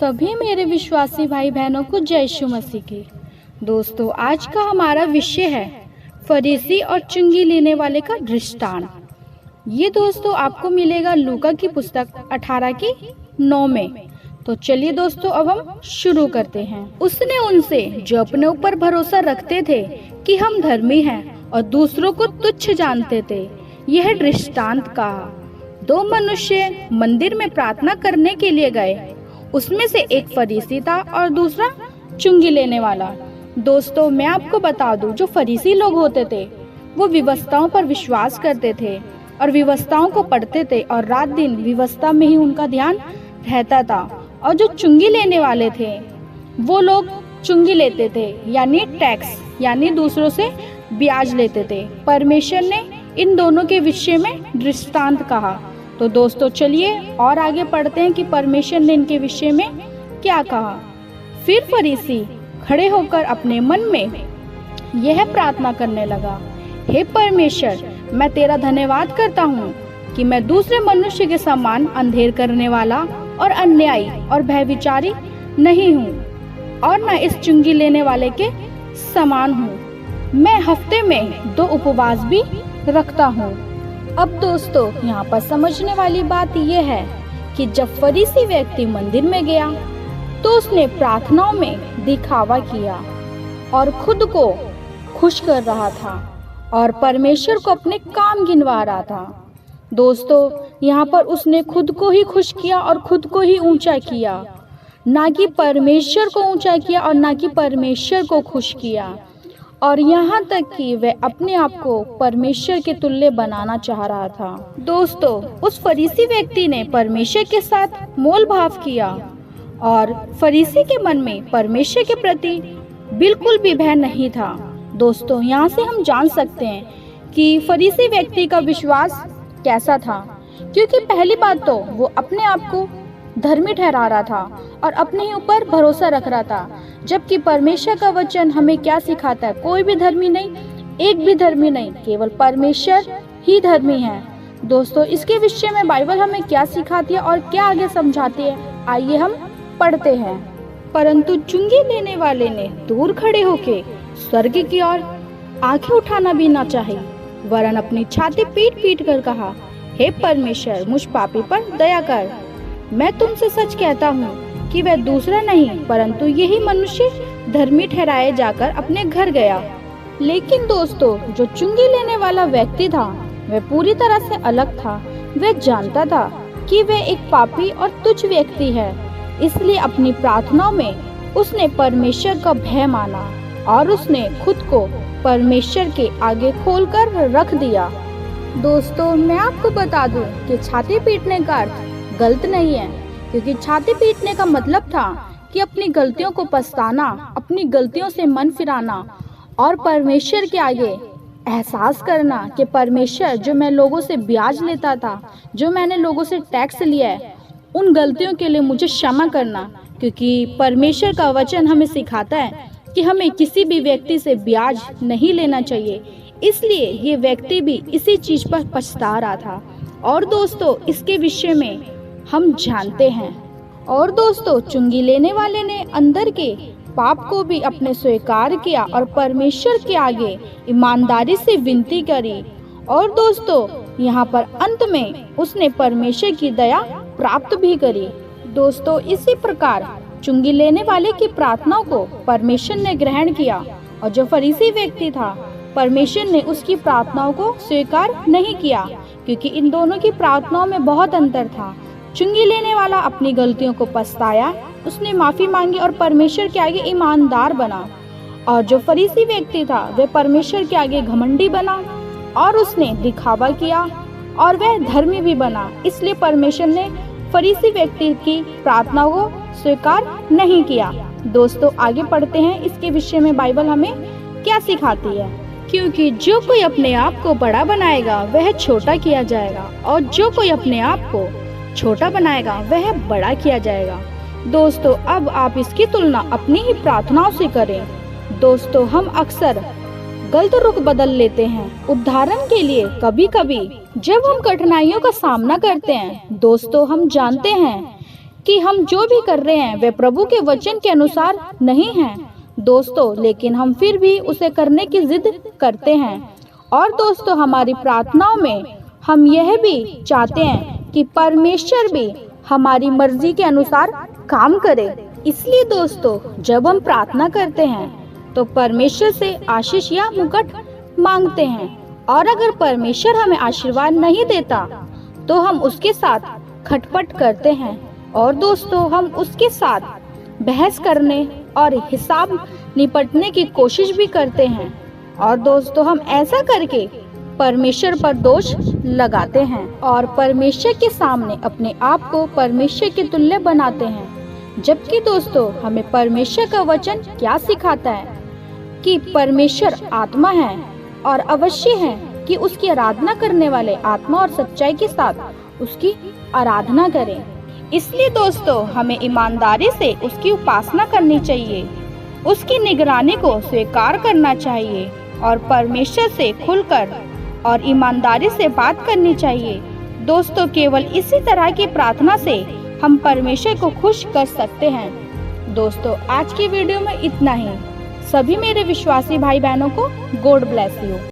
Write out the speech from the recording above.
सभी मेरे विश्वासी भाई बहनों को जय यीशु मसीह की। दोस्तों, आज का हमारा विषय है फरीसी और चुंगी लेने वाले का दृष्टांत। ये दोस्तों आपको मिलेगा लूका की पुस्तक 18:9 में। तो चलिए दोस्तों, अब हम शुरू करते हैं। उसने उनसे जो अपने ऊपर भरोसा रखते थे कि हम धर्मी हैं और दूसरों को तुच्छ जानते थे, यह दृष्टांत कहा। 2 मनुष्य मंदिर में प्रार्थना करने के लिए गए। उसमें से एक फरीसी था और दूसरा चुंगी लेने वाला। दोस्तों, मैं आपको बता दूं, जो फरीसी लोग होते थे वो व्यवस्थाओं पर विश्वास करते थे और व्यवस्थाओं को पढ़ते थे और रात दिन व्यवस्था में ही उनका ध्यान रहता था। और जो चुंगी लेने वाले थे वो लोग चुंगी लेते थे, यानी टैक्स, यानी दूसरों से ब्याज लेते थे। परमेश्वर ने इन दोनों के विषय में दृष्टांत कहा। तो दोस्तों चलिए और आगे पढ़ते हैं कि परमेश्वर ने इनके विषय में क्या कहा। फिर फरीसी खड़े होकर अपने मन में यह प्रार्थना करने लगा, हे परमेश्वर, मैं तेरा धन्यवाद करता हूँ कि मैं दूसरे मनुष्य के समान अंधेर करने वाला और अन्यायी और भयविचारी नहीं हूँ और न इस चुंगी लेने वाले के समान हूँ। मैं हफ्ते में 2 उपवास भी रखता हूँ। अब दोस्तों, यहाँ पर समझने वाली बात यह है कि जब फरीसी व्यक्ति मंदिर में गया तो उसने प्रार्थनाओं में दिखावा किया और खुद को खुश कर रहा था और परमेश्वर को अपने काम गिनवा रहा था। दोस्तों, यहाँ पर उसने खुद को ही खुश किया और खुद को ही ऊंचा किया, ना कि परमेश्वर को ऊंचा किया और ना कि परमेश्वर को खुश किया। और यहाँ तक कि वह अपने आप को परमेश्वर के तुल्य बनाना चाह रहा था। दोस्तों, उस फरीसी व्यक्ति ने परमेश्वर के साथ मोल भाव किया और फरीसी के मन में परमेश्वर के प्रति बिल्कुल भी भय नहीं था। दोस्तों, यहाँ से हम जान सकते हैं कि फरीसी व्यक्ति का विश्वास कैसा था, क्योंकि पहली बात तो वो अपने आप को धर्मी ठहरा रहा था और अपने ही ऊपर भरोसा रख रहा था, जबकि परमेश्वर का वचन हमें क्या सिखाता है? कोई भी धर्मी नहीं, एक भी धर्मी नहीं, केवल परमेश्वर ही धर्मी है। दोस्तों, इसके विषय में बाइबल हमें क्या सिखाती है और क्या आगे समझाती है, आइए हम पढ़ते हैं। परंतु चुंगी लेने वाले ने दूर खड़े होके स्वर्ग की ओर आंखें उठाना भी ना चाही, वरन अपनी छाती पीट पीट कर कहा, हे परमेश्वर, मुझ पापी पर दया कर। मैं तुमसे सच कहता हूँ कि वह दूसरा नहीं परंतु यही मनुष्य धर्मी ठहराए जाकर अपने घर गया। लेकिन दोस्तों, जो चुंगी लेने वाला व्यक्ति था वह पूरी तरह से अलग था। वह जानता था कि वह एक पापी और तुच्छ व्यक्ति है, इसलिए अपनी प्रार्थनाओं में उसने परमेश्वर का भय माना और उसने खुद को परमेश्वर के आगे खोलकर रख दिया। दोस्तों, मैं आपको बता दूं कि छाती पीटने का अर्थ गलत नहीं है, क्योंकि छाती पीटने का मतलब था कि अपनी गलतियों को पछताना, अपनी गलतियों से मन फिराना और परमेश्वर के आगे एहसास करना कि परमेश्वर, जो मैं लोगों से ब्याज लेता था, जो मैंने लोगों से टैक्स लिया है, उन गलतियों के लिए मुझे क्षमा करना। क्योंकि परमेश्वर का वचन हमें सिखाता है कि हमें किसी भी व्यक्ति से ब्याज नहीं लेना चाहिए। इसलिए ये व्यक्ति भी इसी चीज पर पछता रहा था। और दोस्तों, इसके विषय में हम जानते हैं। और दोस्तों, चुंगी लेने वाले ने अंदर के पाप को भी अपने स्वीकार किया और परमेश्वर के आगे ईमानदारी से विनती करी। और दोस्तों, यहाँ पर अंत में उसने परमेश्वर की दया प्राप्त भी करी। दोस्तों, इसी प्रकार चुंगी लेने वाले की प्रार्थनाओं को परमेश्वर ने ग्रहण किया और जो फरीसी व्यक्ति था, परमेश्वर ने उसकी प्रार्थनाओं को स्वीकार नहीं किया, क्योंकि इन दोनों की प्रार्थनाओं में बहुत अंतर था। चुंगी लेने वाला अपनी गलतियों को पछताया, उसने माफी मांगी और परमेश्वर के आगे ईमानदार बना। और जो फरीसी व्यक्ति था वह परमेश्वर के आगे घमंडी बना और उसने दिखावा किया और वह धर्मी भी बना। इसलिए परमेश्वर ने फरीसी व्यक्ति की प्रार्थनाओं को स्वीकार नहीं किया। दोस्तों, आगे पढ़ते हैं, इसके विषय में बाइबल हमें क्या सिखाती है। क्योंकि जो कोई अपने आप को बड़ा बनाएगा वह छोटा किया जाएगा, और जो कोई अपने आप को छोटा बनाएगा वह बड़ा किया जाएगा। दोस्तों, अब आप इसकी तुलना अपनी ही प्रार्थनाओं से करें। दोस्तों, हम अक्सर गलत रुख बदल लेते हैं। उदाहरण के लिए, कभी कभी जब हम कठिनाइयों का सामना करते हैं, दोस्तों, हम जानते हैं कि हम जो भी कर रहे हैं वे प्रभु के वचन के अनुसार नहीं है दोस्तों, लेकिन हम फिर भी उसे करने की जिद करते हैं। और दोस्तों, हमारी प्रार्थनाओं में हम यह भी चाहते हैं कि परमेश्वर भी हमारी मर्जी के अनुसार काम करे। इसलिए दोस्तों, जब हम प्रार्थना करते हैं तो परमेश्वर से आशीष या मुकुट मांगते हैं, और अगर परमेश्वर हमें आशीर्वाद नहीं देता तो हम उसके साथ खटपट करते हैं, और दोस्तों हम उसके साथ बहस करने और हिसाब निपटने की कोशिश भी करते हैं। और दोस्तों, हम ऐसा करके परमेश्वर पर दोष लगाते हैं और परमेश्वर के सामने अपने आप को परमेश्वर के तुल्य बनाते हैं। जबकि दोस्तों, हमें परमेश्वर का वचन क्या सिखाता है कि परमेश्वर आत्मा है और अवश्य है कि उसकी आराधना करने वाले आत्मा और सच्चाई के साथ उसकी आराधना करें। इसलिए दोस्तों, हमें ईमानदारी से उसकी उपासना करनी चाहिए, उसकी निगरानी को स्वीकार करना चाहिए और परमेश्वर से खुलकर और ईमानदारी से बात करनी चाहिए। दोस्तों, केवल इसी तरह की प्रार्थना से हम परमेश्वर को खुश कर सकते हैं। दोस्तों, आज की वीडियो में इतना ही। सभी मेरे विश्वासी भाई बहनों को गॉड ब्लेस यू।